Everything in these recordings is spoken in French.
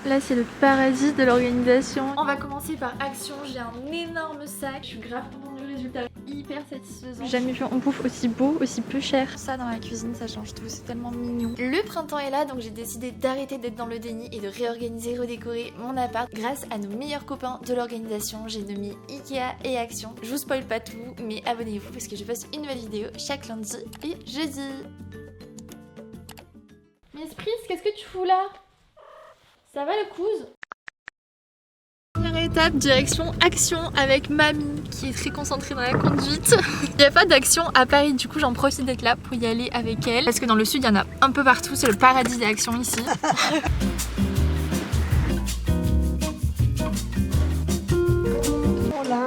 Là c'est le paradis de l'organisation. On va commencer par Action, j'ai un énorme sac. Je suis grave contente du résultat, hyper satisfaisant. J'ai jamais vu un bouffe aussi beau, aussi peu cher. Ça dans la cuisine ça change tout, c'est tellement mignon. Le printemps est là donc j'ai décidé d'arrêter d'être dans le déni et de réorganiser, redécorer mon appart grâce à nos meilleurs copains de l'organisation. J'ai nommé Ikea et Action. Je vous spoil pas tout mais abonnez-vous parce que je poste une nouvelle vidéo chaque lundi et jeudi. Miss Pris, qu'est-ce que tu fous là? Ça va le couze? Première étape, direction Action avec mamie qui est très concentrée dans la conduite. Il n'y a pas d'Action à Paris, du coup j'en profite d'être là pour y aller avec elle. Parce que dans le sud il y en a un peu partout, c'est le paradis des Actions ici. Voilà.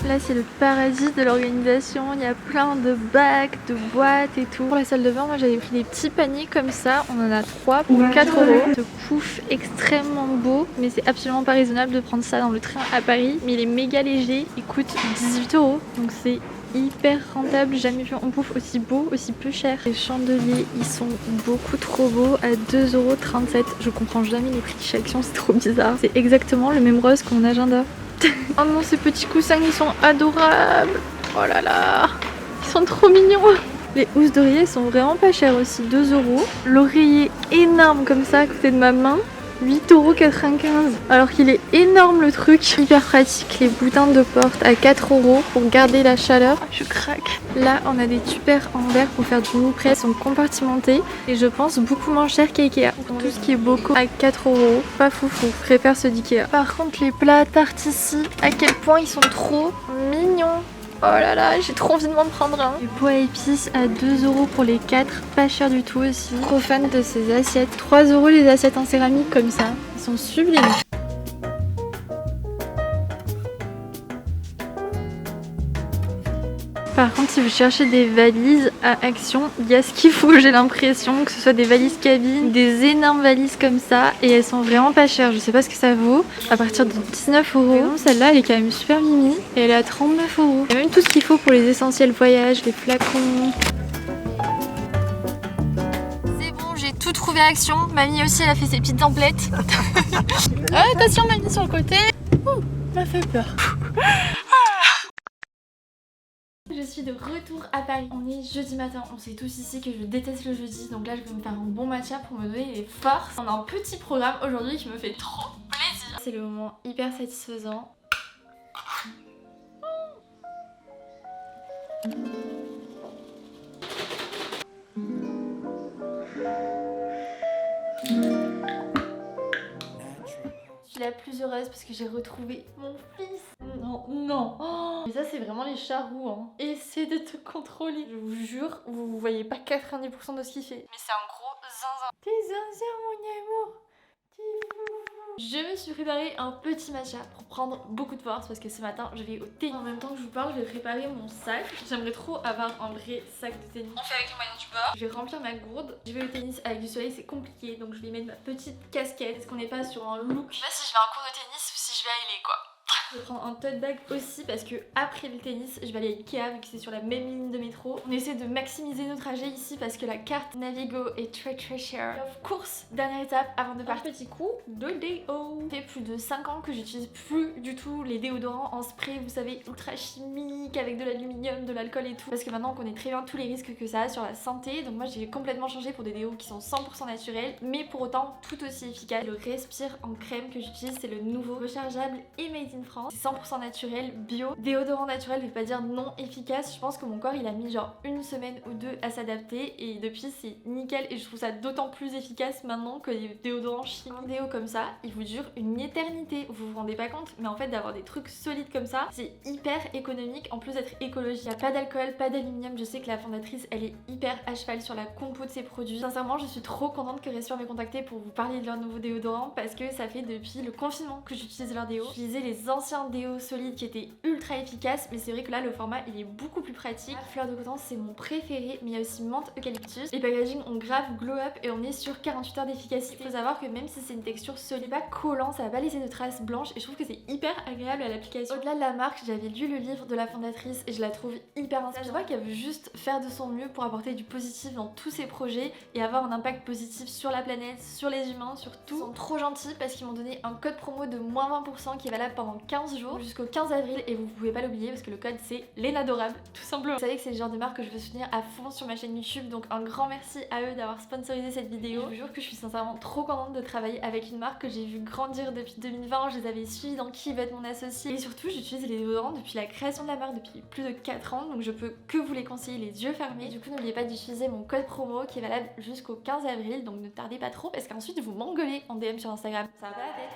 Là c'est le paradis de l'organisation, il y a plein de bacs, de boîtes et tout. Pour la salle de bain, moi j'avais pris des petits paniers comme ça, on en a 3 pour 4 €. Ce pouf extrêmement beau, mais c'est absolument pas raisonnable de prendre ça dans le train à Paris. Mais il est méga léger, il coûte 18 €, donc c'est hyper rentable. J'ai jamais vu un pouf aussi beau, aussi peu cher. Les chandeliers, ils sont beaucoup trop beaux à 2,37 €. Je comprends jamais les prix chez Action, c'est trop bizarre. C'est exactement le même rose que mon agenda. Oh non, ces petits coussins ils sont adorables. Oh là là, ils sont trop mignons. Les housses d'oreiller sont vraiment pas chères aussi, 2 €. L'oreiller énorme comme ça à côté de ma main, 8,95 €. Alors qu'il est énorme le truc. Hyper pratique, les boudins de porte à 4 € pour garder la chaleur. Ah, je craque. Là on a des tupperwares en verre pour faire du mou près, ils sont compartimentés et je pense beaucoup moins cher qu'Ikea. Pour tout ce qui est bocaux à 4 €, pas foufou, je préfère ceux d'Ikea. Par contre les plats à tarte ici, à quel point ils sont trop mignons. Oh là là, j'ai trop envie de m'en prendre un. Les pois à épices à 2 € pour les 4, pas cher du tout aussi. Trop fan de ces assiettes. 3 € les assiettes en céramique comme ça. Ils sont sublimes. Par contre, si vous cherchez des valises à Action, il y a ce qu'il faut, j'ai l'impression, que ce soit des valises cabine, des énormes valises comme ça, et elles sont vraiment pas chères. Je sais pas ce que ça vaut, à partir de 19 €. Celle-là, elle est quand même super mimi, et elle est à 39 €. Il y a même tout ce qu'il faut pour les essentiels voyages, les flacons. C'est bon, j'ai tout trouvé à Action. Mamie aussi, elle a fait ses petites emplettes. Attention, mamie sur le côté. Ouh, m'a fait peur. Je suis de retour à Paris. On est jeudi matin. On sait tous ici que je déteste le jeudi. Donc là, je vais me faire un bon matcha pour me donner les forces. On a un petit programme aujourd'hui qui me fait trop plaisir. C'est le moment hyper satisfaisant. Je suis la plus heureuse parce que j'ai retrouvé mon fils. Non, non. Oh, mais ça c'est vraiment les charroux hein. Essaie de te contrôler. Je vous jure, vous voyez pas 90% de ce qu'il fait. Mais c'est un gros zinzin. T'es zinzin mon amour. Je me suis préparé un petit matcha pour prendre beaucoup de force parce que ce matin je vais au tennis. En même temps que je vous parle, je vais préparer mon sac. J'aimerais trop avoir un vrai sac de tennis. On fait avec les moyens du bord. Je vais remplir ma gourde. Je vais au tennis avec du soleil, c'est compliqué. Donc je vais mettre ma petite casquette. Est-ce qu'on n'est pas sur un look? Je sais pas si je vais à un cours de tennis ou si je vais à LA quoi. Je vais prendre un tote bag aussi parce que après le tennis, je vais aller à Ikea vu que c'est sur la même ligne de métro. On essaie de maximiser nos trajets ici parce que la carte Navigo est très chère. Of course, dernière étape avant de partir. Petit coup de déo. Ça fait plus de 5 ans que j'utilise plus du tout les déodorants en spray, vous savez, ultra chimiques avec de l'aluminium, de l'alcool et tout. Parce que maintenant on connaît très bien tous les risques que ça a sur la santé. Donc moi j'ai complètement changé pour des déos qui sont 100% naturels, mais pour autant tout aussi efficaces. Le Respire en crème que j'utilise, c'est le nouveau rechargeable et made in France. C'est 100% naturel, bio. Déodorant naturel, je vais pas dire non efficace. Je pense que mon corps il a mis genre une semaine ou deux à s'adapter et depuis c'est nickel et je trouve ça d'autant plus efficace maintenant que les déodorants chimiques. Un déo comme ça, il vous dure une éternité. Vous vous rendez pas compte, mais en fait d'avoir des trucs solides comme ça, c'est hyper économique en plus d'être écologique. Il n'y a pas d'alcool, pas d'aluminium. Je sais que la fondatrice elle est hyper à cheval sur la compo de ses produits. Sincèrement, je suis trop contente que Respire m'ait contacté pour vous parler de leur nouveau déodorant parce que ça fait depuis le confinement que j'utilise leur déo. J'utilisais les anciens ancien déo solide qui était ultra efficace, mais c'est vrai que là le format il est beaucoup plus pratique. Fleur de coton c'est mon préféré, mais il y a aussi menthe eucalyptus. Les packaging ont grave glow up et on est sur 48 heures d'efficacité. Il faut savoir que même si c'est une texture solide, pas collant, ça va pas laisser de traces blanches et je trouve que c'est hyper agréable à l'application. Au-delà de la marque, j'avais lu le livre de la fondatrice et je la trouve hyper inspirante. Je vois qu'elle veut juste faire de son mieux pour apporter du positif dans tous ses projets et avoir un impact positif sur la planète, sur les humains, sur tout. Ils sont trop gentils parce qu'ils m'ont donné un code promo de moins 20% qui est valable pendant 15 jours jusqu'au 15 avril et vous pouvez pas l'oublier parce que le code c'est l'Énadorable tout simplement. Vous savez que c'est le genre de marque que je veux soutenir à fond sur ma chaîne YouTube, donc un grand merci à eux d'avoir sponsorisé cette vidéo. Je vous jure que je suis sincèrement trop contente de travailler avec une marque que j'ai vu grandir depuis 2020. Je les avais suivis dans Qui veut être mon associé et surtout j'utilise les déodorants depuis la création de la marque depuis plus de 4 ans, donc je peux que vous les conseiller les yeux fermés. Et du coup n'oubliez pas d'utiliser mon code promo qui est valable jusqu'au 15 avril, donc ne tardez pas trop parce qu'ensuite vous m'engueulez en DM sur Instagram. Ça va pas la tête.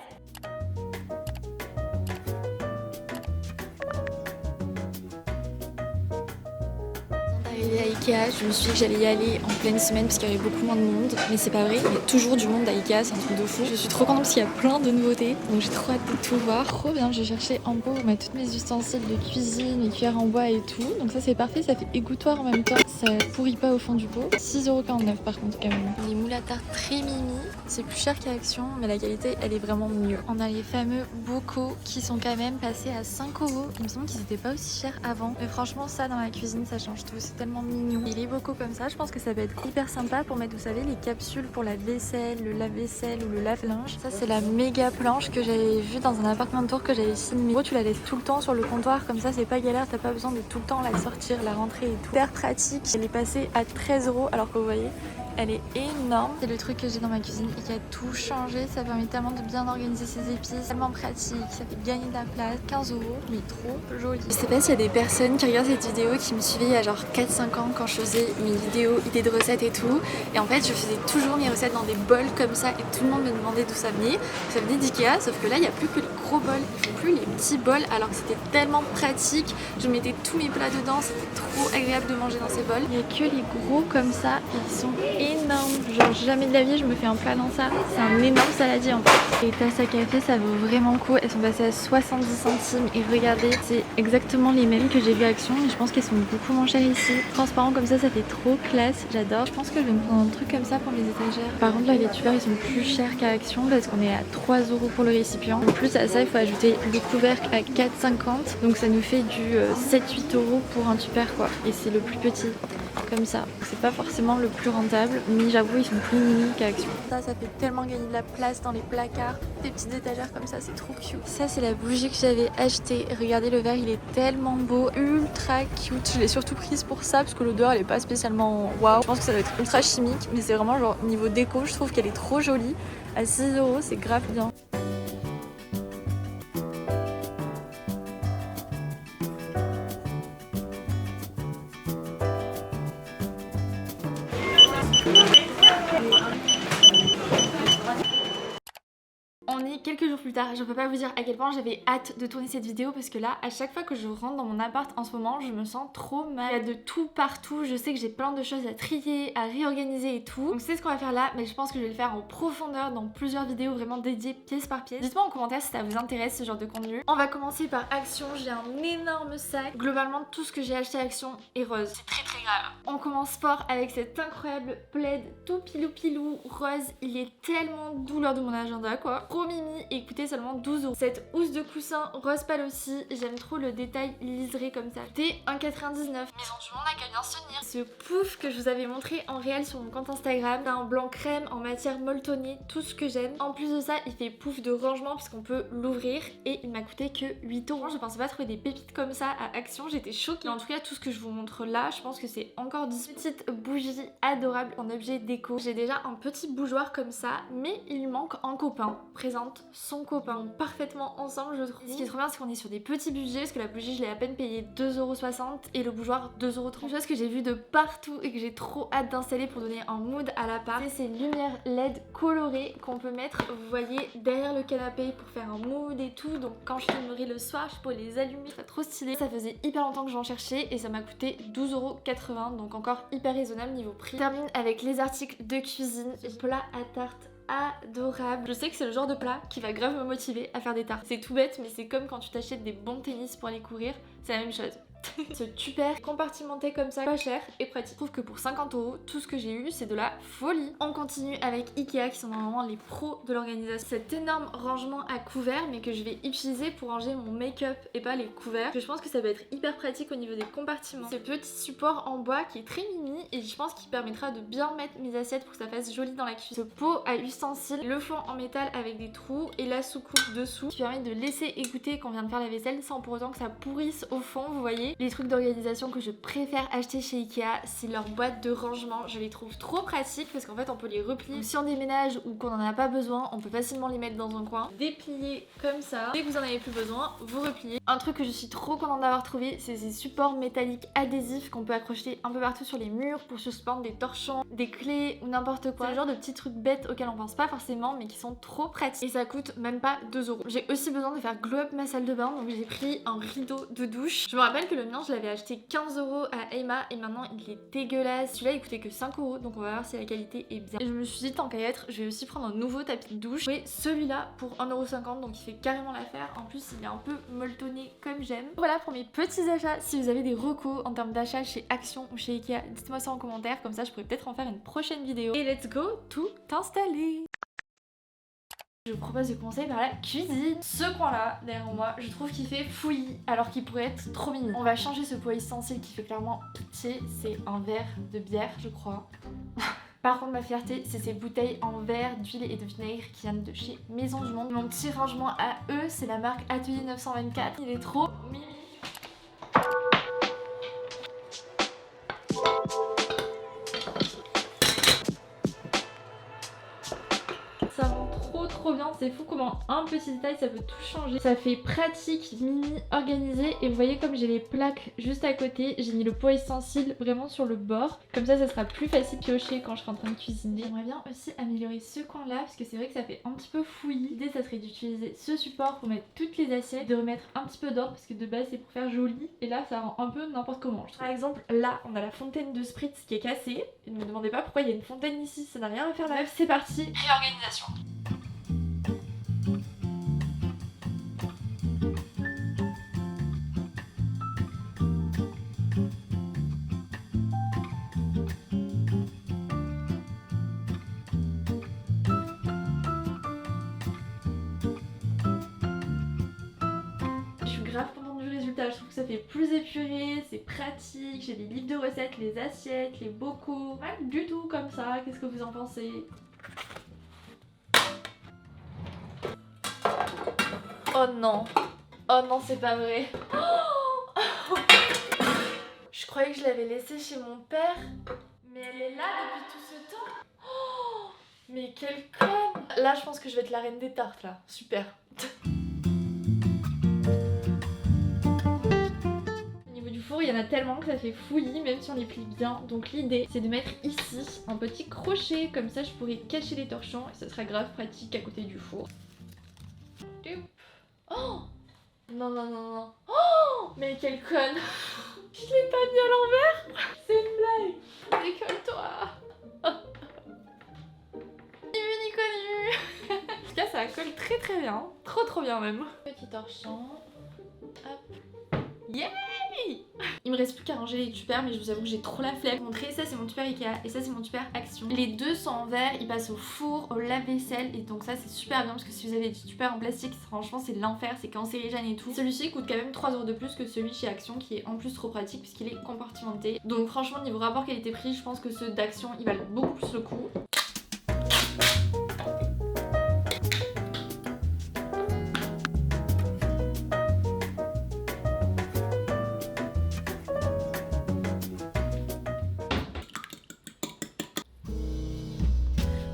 Arrivée à Ikea, je me suis dit que j'allais y aller en pleine semaine parce qu'il y avait beaucoup moins de monde, mais c'est pas vrai, il y a toujours du monde à Ikea, c'est un truc de fou. Je suis trop contente parce qu'il y a plein de nouveautés, donc j'ai trop hâte de tout voir. Trop bien, j'ai cherché en pot pour mettre tous mes ustensiles de cuisine, les cuillères en bois et tout, donc ça c'est parfait, ça fait égouttoir en même temps, ça pourrit pas au fond du pot. 6,49€ par contre quand même. Les moules à tarte très mimi, c'est plus cher qu'à Action, mais la qualité elle est vraiment mieux. On a les fameux bocaux qui sont quand même passés à 5€, il me semble qu'ils étaient pas aussi chers avant, mais franchement ça dans la cuisine ça change tout, c'est tellement mignon. Et les bocaux comme ça, je pense que ça va être hyper sympa pour mettre, vous savez, les capsules pour la vaisselle, le lave-vaisselle ou le lave-linge. Ça, c'est la méga planche que j'avais vue dans un appartement de tour que j'avais filmé. En gros, tu la laisses tout le temps sur le comptoir, comme ça, c'est pas galère, t'as pas besoin de tout le temps la sortir, la rentrer et tout. Hyper pratique. Elle est passée à 13€, alors que vous voyez, elle est énorme. C'est le truc que j'ai dans ma cuisine et qui a tout changé. Ça permet tellement de bien organiser ses épices. Tellement pratique, ça fait gagner de la place. 15€, mais trop joli. Je sais pas s'il y a des personnes qui regardent cette vidéo qui me suivaient il y a genre 4-5 ans quand je faisais mes vidéos idées de recettes et tout. Et en fait, je faisais toujours mes recettes dans des bols comme ça et tout le monde me demandait d'où ça venait. Ça venait d'Ikea, sauf que là, il n'y a plus que les gros bols. Ils font plus les petits bols alors que c'était tellement pratique. Je mettais tous mes plats dedans, c'était trop agréable de manger dans ces bols. Il n'y a que les gros comme ça et ils sont énorme, genre jamais de la vie je me fais un plat dans ça, c'est un énorme saladier en fait. Les tasses à café ça vaut vraiment le coup, elles sont passées à 70 centimes et regardez c'est exactement les mêmes que j'ai vu à Action et je pense qu'elles sont beaucoup moins chères ici. Transparent comme ça fait trop classe, j'adore. Je pense que je vais me prendre un truc comme ça pour mes étagères. Par contre là les tupperwares ils sont plus chers qu'à Action parce qu'on est à 3€ pour le récipient. En plus à ça il faut ajouter le couvercle à 4,50, donc ça nous fait du 7-8€ pour un tupperware quoi, et c'est le plus petit. Comme ça, c'est pas forcément le plus rentable, mais j'avoue ils sont plus mini qu'à Action. Ça fait tellement gagner de la place dans les placards, des petites étagères comme ça, c'est trop cute. Ça c'est la bougie que j'avais achetée, regardez le verre il est tellement beau, ultra cute. Je l'ai surtout prise pour ça parce que l'odeur elle est pas spécialement waouh. Je pense que ça doit être ultra chimique, mais c'est vraiment genre niveau déco je trouve qu'elle est trop jolie. À 6€, c'est grave bien. On est quelques jours plus tard, je peux pas vous dire à quel point j'avais hâte de tourner cette vidéo parce que là, à chaque fois que je rentre dans mon appart en ce moment, je me sens trop mal. Il y a de tout partout, je sais que j'ai plein de choses à trier, à réorganiser et tout. Donc c'est ce qu'on va faire là, mais je pense que je vais le faire en profondeur dans plusieurs vidéos vraiment dédiées pièce par pièce. Dites-moi en commentaire si ça vous intéresse ce genre de contenu. On va commencer par Action, j'ai un énorme sac. Globalement, tout ce que j'ai acheté à Action est rose. C'est très très grave. On commence fort avec cet incroyable plaid tout pilou rose. Il est tellement doux lors de mon agenda quoi. Trop mimi et coûtait seulement 12€. Cette housse de coussin rose pâle aussi, j'aime trop le détail liseré comme ça. C'était 1,99€. Maison du monde n'a qu'à bien se tenir. Ce pouf que je vous avais montré en réel sur mon compte Instagram, c'est un blanc crème en matière molletonnée, tout ce que j'aime. En plus de ça, il fait pouf de rangement puisqu'on peut l'ouvrir et il m'a coûté que 8€. Je pensais pas trouver des pépites comme ça à Action, j'étais choquée. Mais en tout cas, tout ce que je vous montre là, je pense que c'est encore 10 petites bougies adorables en objet déco. J'ai déjà un petit bougeoir comme ça, mais il manque un copain. Présente son copain parfaitement ensemble je trouve. Ce qui est trop bien c'est qu'on est sur des petits budgets parce que la bougie je l'ai à peine payée 2,60€ et le bougeoir 2,30€. Une chose que j'ai vu de partout et que j'ai trop hâte d'installer pour donner un mood à l'appart, c'est ces lumières LED colorées qu'on peut mettre, vous voyez, derrière le canapé pour faire un mood et tout. Donc quand je filmerai le soir je pourrais les allumer, c'est trop stylé. Ça faisait hyper longtemps que j'en cherchais et ça m'a coûté 12,80€, donc encore hyper raisonnable niveau prix. Je termine avec les articles de cuisine. Ce plat à tarte adorable. Je sais que c'est le genre de plat qui va grave me motiver à faire des tartes. C'est tout bête, mais c'est comme quand tu t'achètes des bons tennis pour aller courir, c'est la même chose. Ce tupperware compartimenté comme ça, pas cher et pratique. Je trouve que pour 50 €, tout ce que j'ai eu, c'est de la folie. On continue avec Ikea qui sont normalement les pros de l'organisation. Cet énorme rangement à couverts, mais que je vais utiliser pour ranger mon make-up et pas les couverts. Je pense que ça va être hyper pratique au niveau des compartiments. Ce petit support en bois qui est très mini et je pense qu'il permettra de bien mettre mes assiettes pour que ça fasse joli dans la cuisine. Ce pot à ustensiles, le fond en métal avec des trous et la soucoupe dessous qui permet de laisser égoutter quand on vient de faire la vaisselle sans pour autant que ça pourrisse au fond, vous voyez. Les trucs d'organisation que je préfère acheter chez Ikea, c'est leur boîte de rangement. Je les trouve trop pratiques parce qu'en fait on peut les replier. Si on déménage ou qu'on n'en a pas besoin, on peut facilement les mettre dans un coin. Déplier comme ça. Dès que vous en avez plus besoin, vous repliez. Un truc que je suis trop contente d'avoir trouvé, c'est ces supports métalliques adhésifs qu'on peut accrocher un peu partout sur les murs pour suspendre des torchons, des clés ou n'importe quoi. C'est le genre de petits trucs bêtes auxquels on pense pas forcément mais qui sont trop pratiques. Et ça coûte même pas 2 €. J'ai aussi besoin de faire glow up ma salle de bain, donc j'ai pris un rideau de douche. Je me rappelle que le mien je l'avais acheté 15 € à Emma et maintenant il est dégueulasse. Celui-là il coûtait que 5 €, donc on va voir si la qualité est bien. Et je me suis dit tant qu'à y être, je vais aussi prendre un nouveau tapis de douche. Et celui-là pour 1,50 €, donc il fait carrément l'affaire. En plus il est un peu molletonné comme j'aime. Voilà pour mes petits achats. Si vous avez des recos en termes d'achat chez Action ou chez Ikea, dites-moi ça en commentaire, comme ça je pourrais peut-être en faire une prochaine vidéo. Et let's go tout installer. Je vous propose de commencer par la cuisine. Ce coin-là, derrière moi, je trouve qu'il fait fouillis alors qu'il pourrait être trop mignon. On va changer ce pot ustensile qui fait clairement pitié. C'est un verre de bière, je crois. Par contre, ma fierté, c'est ces bouteilles en verre d'huile et de vinaigre qui viennent de chez Maison du Monde. Mon petit rangement à eux, c'est la marque Atelier 924. Il est trop mimi. Ça rend trop bien, c'est fou comment un petit détail ça peut tout changer. Ça fait pratique, mini, organisé et vous voyez comme j'ai les plaques juste à côté, j'ai mis le pot ustensile vraiment sur le bord. Comme ça sera plus facile piocher quand je serai en train de cuisiner. J'aimerais bien aussi améliorer ce coin là parce que c'est vrai que ça fait un petit peu fouillis. L'idée ça serait d'utiliser ce support pour mettre toutes les assiettes, de remettre un petit peu d'ordre parce que de base c'est pour faire joli et là ça rend un peu n'importe comment. Par exemple là on a la fontaine de spritz qui est cassée. Et ne me demandez pas pourquoi il y a une fontaine ici, ça n'a rien à faire là. Bref c'est parti, réorganisation. Grave contente du résultat, je trouve que ça fait plus épuré, c'est pratique, j'ai des livres de recettes, les assiettes, les bocaux, pas du tout comme ça, qu'est-ce que vous en pensez? Oh non, c'est pas vrai. Oh je croyais que je l'avais laissée chez mon père, mais elle est là depuis tout ce temps. Oh mais quelle conne. Là je pense que je vais être la reine des tartes là, super. Il y en a tellement que ça fait fouillis même si on les plie bien. Donc l'idée c'est de mettre ici un petit crochet, comme ça je pourrais cacher les torchons et ça sera grave pratique à côté du four. Oh non. Oh mais quelle conne. Je l'ai pas mis à l'envers. C'est une blague. Décolle-toi. Ni en tout cas ça colle très bien. Trop bien même. Petit torchon. Hop. Yeah. Il me reste plus qu'à ranger les tupperwares mais je vous avoue que j'ai trop la flemme. Montrer ça c'est mon tupperware Ikea et ça c'est mon tupperware Action. Les deux sont en verre, ils passent au four, au lave-vaisselle et donc ça c'est super bien parce que si vous avez des tupperwares en plastique franchement c'est l'enfer, c'est cancérigène et tout. Celui-ci coûte quand même 3 € de plus que celui chez Action qui est en plus trop pratique puisqu'il est compartimenté. Donc franchement niveau rapport qualité-prix je pense que ceux d'Action ils valent beaucoup plus le coup.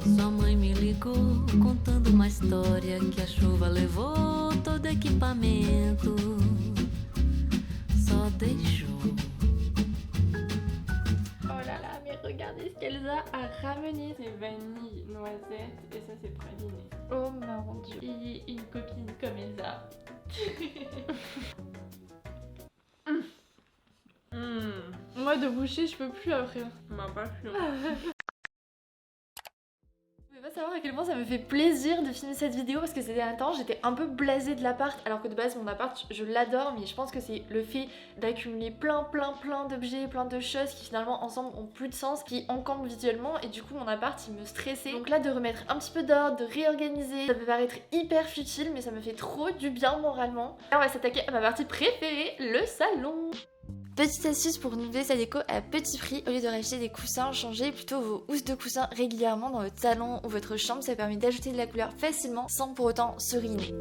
Sua mãe me ligou contando uma história que a chuva levou todo equipamento, só deixou. Oh là là, mais regardez ce qu'Elsa a ramené. C'est vanille, noisette et ça c'est praliné. Oh mon dieu, il est une copine comme Elsa. Moi de boucher je peux plus après. Ma passion. vraiment à quel point ça me fait plaisir de filmer cette vidéo parce que ces derniers temps j'étais un peu blasée de l'appart alors que de base mon appart je l'adore, mais je pense que c'est le fait d'accumuler plein d'objets, plein de choses qui finalement ensemble ont plus de sens, qui encombrent visuellement, et du coup mon appart il me stressait. Donc là de remettre un petit peu d'ordre, de réorganiser, ça peut paraître hyper futile mais ça me fait trop du bien moralement. Là on va s'attaquer à ma partie préférée, le salon. Petite astuce pour renouveler sa déco à petit prix, au lieu de racheter des coussins, changez plutôt vos housses de coussins régulièrement dans votre salon ou votre chambre, ça permet d'ajouter de la couleur facilement sans pour autant se ruiner.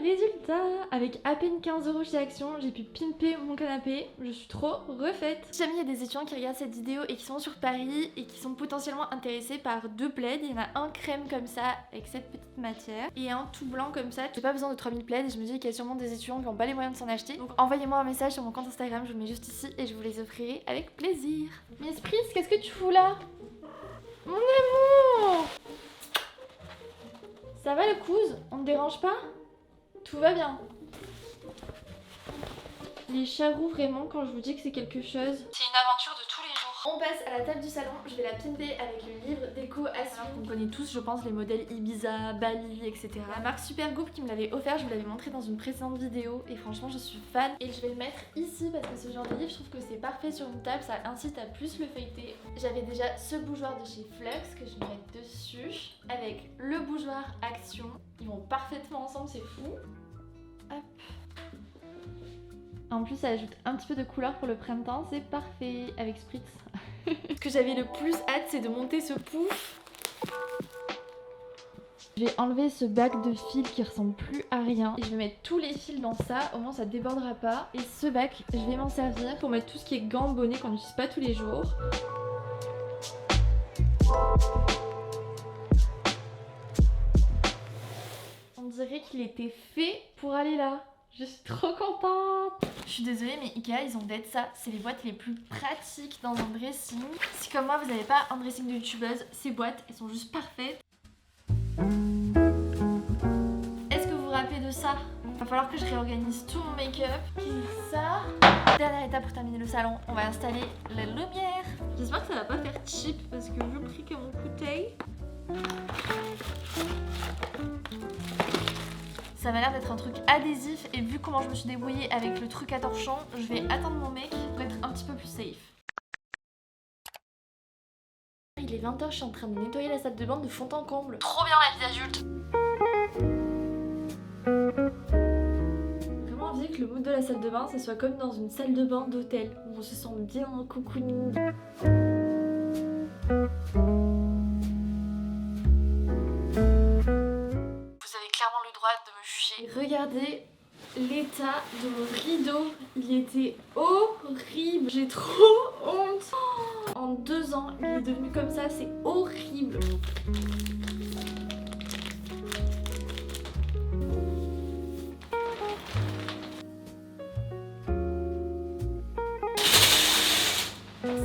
Résultat, avec à peine 15 € chez Action, j'ai pu pimper mon canapé, je suis trop refaite. Si jamais il y a des étudiants qui regardent cette vidéo et qui sont sur Paris et qui sont potentiellement intéressés par 2 plaids, il y en a un crème comme ça avec cette petite matière et un tout blanc comme ça. J'ai pas besoin de 3000 plaids et je me dis qu'il y a sûrement des étudiants qui n'ont pas les moyens de s'en acheter. Donc envoyez-moi un message sur mon compte Instagram, je vous le mets juste ici et je vous les offrirai avec plaisir. Miss Pris, qu'est-ce que tu fous là? Mon amour! Ça va le cousin? On te dérange pas? Tout va bien. Les charroux, vraiment, quand je vous dis que c'est quelque chose, c'est une aventure de tous les jours. On passe à la table du salon, je vais la pimper avec le livre déco à suivre. On connaît tous, je pense, les modèles Ibiza, Bali, etc. La marque Supergoop qui me l'avait offert, je vous l'avais montré dans une précédente vidéo et franchement je suis fan. Et je vais le mettre ici parce que ce genre de livre, je trouve que c'est parfait sur une table, ça incite à plus le feuilleter. J'avais déjà ce bougeoir de chez Flux que je vais mettre dessus avec le bougeoir Action. Ils vont parfaitement ensemble, c'est fou. Hop. En plus ça ajoute un petit peu de couleur pour le printemps, c'est parfait avec Spritz. Ce que j'avais le plus hâte c'est de monter ce pouf. Je vais enlever ce bac de fils qui ressemble plus à rien et je vais mettre tous les fils dans ça, au moins ça débordera pas. Et ce bac je vais m'en servir pour mettre tout ce qui est gants, bonnets qu'on n'utilise pas tous les jours. On dirait qu'il était fait pour aller là. Je suis trop contente. Je suis désolée mais Ikea ils ont d'être ça. C'est les boîtes les plus pratiques dans un dressing. Si comme moi vous n'avez pas un dressing de youtubeuse, ces boîtes elles sont juste parfaites. Est-ce que vous vous rappelez de ça? Il va falloir que je réorganise tout mon make-up. Ça. Dernière étape pour terminer le salon, on va installer la lumière. J'espère que ça va pas faire cheap parce que vu le prix que mon coûté. Ça m'a l'air d'être un truc adhésif et vu comment je me suis débrouillée avec le truc à torchon, je vais attendre mon mec pour être un petit peu plus safe. Il est 20 h, je suis en train de nettoyer la salle de bain de fond en comble. Trop bien la vie d'adulte. Vraiment envie que le mood de la salle de bain, ça soit comme dans une salle de bain d'hôtel où on se sent bien cocooning. De me juger. Regardez l'état de mon rideau, il était horrible, j'ai trop honte. En 2 ans, il est devenu comme ça, c'est horrible.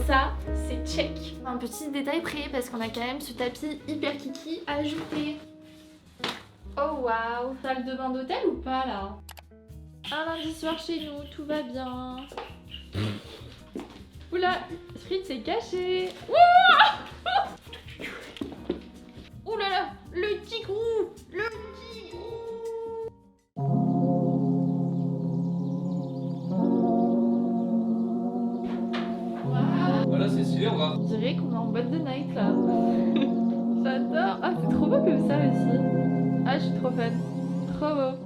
Ça, c'est check. Un petit détail près parce qu'on a quand même ce tapis hyper kiki à ajouter. Oh waouh, salle de bain d'hôtel ou pas là? Un lundi soir chez nous, tout va bien. Oula, Spritz est caché. Ouh là là, le tigrou, le tigrou. Wow. Voilà, c'est sûr, va. On dirait qu'on est en boîte de night là. J'adore. Ah, c'est trop beau comme ça aussi. Ah, je suis trop fan. Trop beau.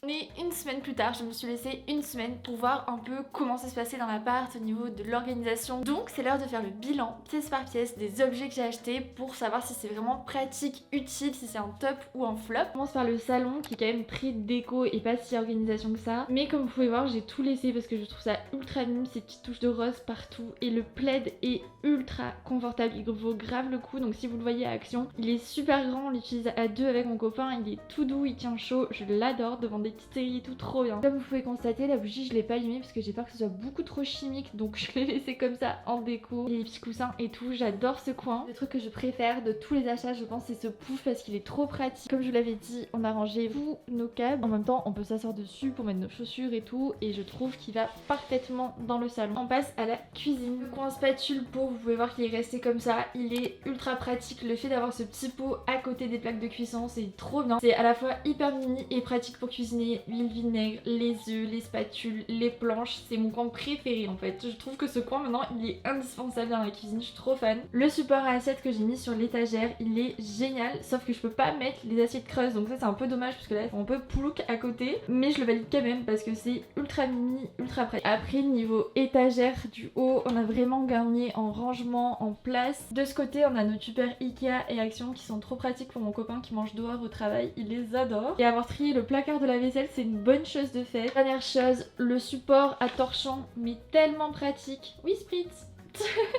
Mais une semaine plus tard, je me suis laissée une semaine pour voir un peu comment ça se passait dans l'appart au niveau de l'organisation. Donc c'est l'heure de faire le bilan pièce par pièce des objets que j'ai achetés pour savoir si c'est vraiment pratique, utile, si c'est un top ou un flop. On commence par le salon qui est quand même très déco et pas si organisation que ça. Mais comme vous pouvez voir, j'ai tout laissé parce que je trouve ça ultra mime, ces petites touches de rose partout. Et le plaid est ultra confortable, il vaut grave le coup. Donc si vous le voyez à Action, il est super grand, on l'utilise à 2 avec mon copain, il est tout doux, il tient chaud, je l'adore devant des petites séries et tout, trop bien. Comme vous pouvez constater, la bougie je l'ai pas allumée parce que j'ai peur que ce soit beaucoup trop chimique, donc je l'ai laissé comme ça en déco. Et les petits coussins et tout, j'adore ce coin. Le truc que je préfère de tous les achats, je pense, c'est ce pouf parce qu'il est trop pratique. Comme je vous l'avais dit, on a rangé tous nos câbles. En même temps, on peut s'asseoir dessus pour mettre nos chaussures et tout, et je trouve qu'il va parfaitement dans le salon. On passe à la cuisine. Le coin spatule pot, vous pouvez voir qu'il est resté comme ça. Il est ultra pratique. Le fait d'avoir ce petit pot à côté des plaques de cuisson, c'est trop bien. C'est à la fois hyper mini et pratique pour cuisiner l'huile, vinaigre, les œufs, les spatules, les planches. C'est mon coin préféré en fait. Je trouve que ce coin maintenant il est indispensable dans la cuisine, je suis trop fan. Le support à assiettes que j'ai mis sur l'étagère, il est génial, sauf que je peux pas mettre les assiettes creuses, donc ça c'est un peu dommage parce que là on peut plouc à côté, mais je le valide quand même parce que c'est ultra mini, ultra pratique. Après niveau étagère du haut, on a vraiment gagné en rangement, en place. De ce côté on a nos tupperwares Ikea et Action qui sont trop pratiques pour mon copain qui mange dehors au travail, il les adore. Et avoir trié le placard de la vaisselle, c'est une bonne chose de fait. Dernière chose, le support à torchon, mais tellement pratique. Oui Spritz.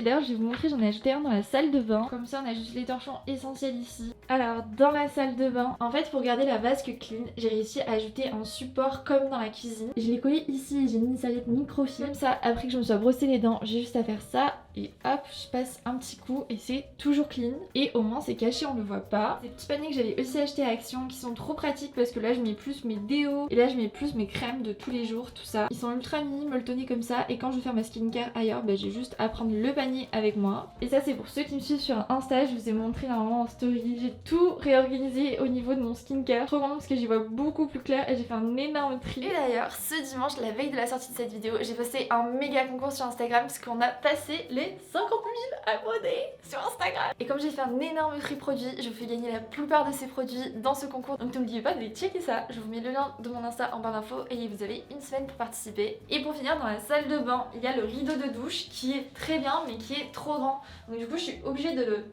D'ailleurs je vais vous montrer, j'en ai ajouté un dans la salle de bain. Comme ça on a juste les torchons essentiels ici. Alors dans la salle de bain, en fait pour garder la vasque clean, j'ai réussi à ajouter un support comme dans la cuisine. Je l'ai collé ici et j'ai mis une serviette microfibre. Comme ça après que je me sois brossé les dents, j'ai juste à faire ça et hop je passe un petit coup et c'est toujours clean. Et au moins c'est caché, on le voit pas. Ces petits paniers que j'avais aussi acheté à Action qui sont trop pratiques parce que là je mets plus mes déos et là je mets plus mes crèmes de tous les jours, tout ça. Ils sont ultra mini, molletonnés comme ça, et quand je veux faire ma skincare ailleurs, bah, j'ai juste à prendre le panier avec moi. Et ça c'est pour ceux qui me suivent sur Insta, je vous ai montré normalement en story. J'ai tout réorganisé au niveau de mon skincare. Trop content parce que j'y vois beaucoup plus clair et j'ai fait un énorme tri. Et d'ailleurs ce dimanche, la veille de la sortie de cette vidéo, j'ai posté un méga concours sur Instagram parce qu'on a passé les 50 000 abonnés sur Instagram. Et comme j'ai fait un énorme tri produit, je vous fais gagner la plupart de ces produits dans ce concours. Donc n'oubliez pas d'aller checker ça. Je vous mets le lien de mon Insta en barre d'infos et vous avez une semaine pour participer. Et pour finir, dans la salle de bain, il y a le rideau de douche qui est très bien mais qui est trop grand. Donc du coup je suis obligée de le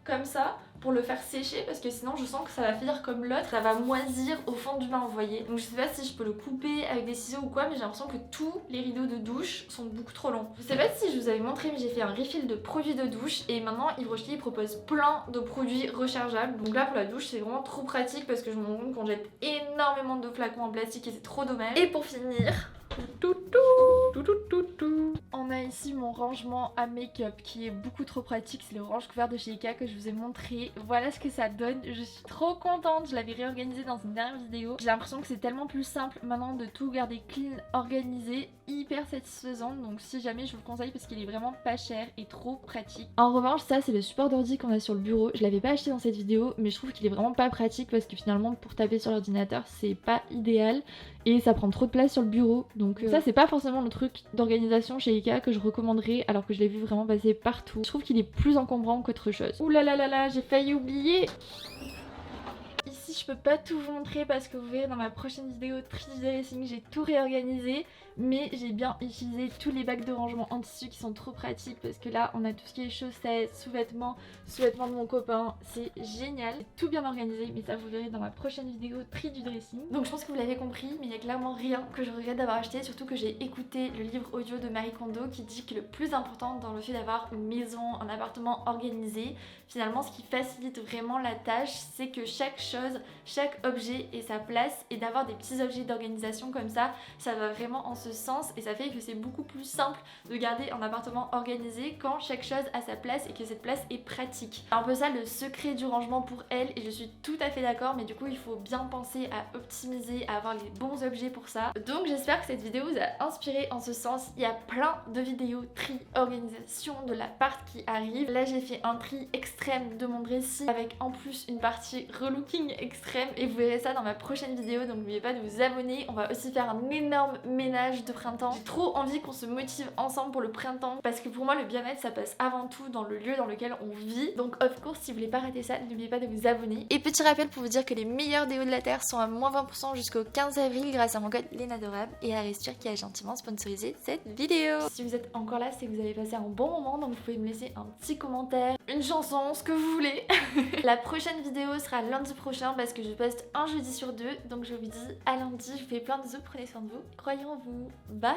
comme ça pour le faire sécher parce que sinon je sens que ça va finir comme l'autre, ça va moisir au fond du bain, vous voyez. Donc je sais pas si je peux le couper avec des ciseaux ou quoi, mais j'ai l'impression que tous les rideaux de douche sont beaucoup trop longs. Je sais pas si je vous avais montré, mais j'ai fait un refill de produits de douche et maintenant Yves Rocher propose plein de produits rechargeables. Donc là pour la douche c'est vraiment trop pratique parce que je me rends compte qu'on jette énormément de flacons en plastique et c'est trop dommage. Et pour finir, on a ici mon rangement à make-up qui est beaucoup trop pratique, c'est le range couvert de chez Ikea que je vous ai montré. Voilà ce que ça donne, je suis trop contente, je l'avais réorganisé dans une dernière vidéo. J'ai l'impression que c'est tellement plus simple maintenant de tout garder clean, organisé, hyper satisfaisant, donc si jamais je vous le conseille parce qu'il est vraiment pas cher et trop pratique. En revanche ça c'est le support d'ordi qu'on a sur le bureau, je l'avais pas acheté dans cette vidéo mais je trouve qu'il est vraiment pas pratique parce que finalement pour taper sur l'ordinateur c'est pas idéal et ça prend trop de place sur le bureau. Donc ça c'est pas forcément le truc d'organisation chez Ikea que je recommanderais alors que je l'ai vu vraiment passer partout. Je trouve qu'il est plus encombrant qu'autre chose. Ouh là là là là, j'ai failli oublier. Ici je peux pas tout vous montrer parce que vous verrez dans ma prochaine vidéo tri dressing, j'ai tout réorganisé, mais j'ai bien utilisé tous les bacs de rangement en tissu qui sont trop pratiques parce que là on a tout ce qui est chaussettes, sous-vêtements de mon copain, c'est génial, c'est tout bien organisé, mais ça vous verrez dans ma prochaine vidéo tri du dressing. Donc je pense que vous l'avez compris, mais il y a clairement rien que je regrette d'avoir acheté, surtout que j'ai écouté le livre audio de Marie Kondo qui dit que le plus important dans le fait d'avoir une maison, un appartement organisé, finalement ce qui facilite vraiment la tâche, c'est que chaque chose, chaque objet ait sa place et d'avoir des petits objets d'organisation comme ça va vraiment en ce sens et ça fait que c'est beaucoup plus simple de garder un appartement organisé quand chaque chose a sa place et que cette place est pratique. C'est un peu ça le secret du rangement pour elle et je suis tout à fait d'accord, mais du coup il faut bien penser à optimiser, à avoir les bons objets pour ça. Donc j'espère que cette vidéo vous a inspiré en ce sens. Il y a plein de vidéos tri, organisation de l'appart qui arrivent. Là j'ai fait un tri extrême de mon dressing avec en plus une partie relooking extrême et vous verrez ça dans ma prochaine vidéo, donc n'oubliez pas de vous abonner. On va aussi faire un énorme ménage de printemps. J'ai trop envie qu'on se motive ensemble pour le printemps parce que pour moi le bien-être ça passe avant tout dans le lieu dans lequel on vit. Donc of course si vous voulez pas rater ça, n'oubliez pas de vous abonner. Et petit rappel pour vous dire que les meilleurs déos de la terre sont à moins 20% jusqu'au 15 avril grâce à mon code LENADORABLE et à Resture qui a gentiment sponsorisé cette vidéo. Si vous êtes encore là, c'est que vous avez passé un bon moment, donc vous pouvez me laisser un petit commentaire, une chanson, ce que vous voulez. La prochaine vidéo sera lundi prochain parce que je poste un jeudi sur deux, donc je vous dis à lundi. Je vous fais plein de bisous, prenez soin de vous, croyez en vous, bye.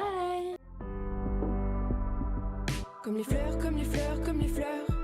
Comme les fleurs, comme les fleurs, comme les fleurs.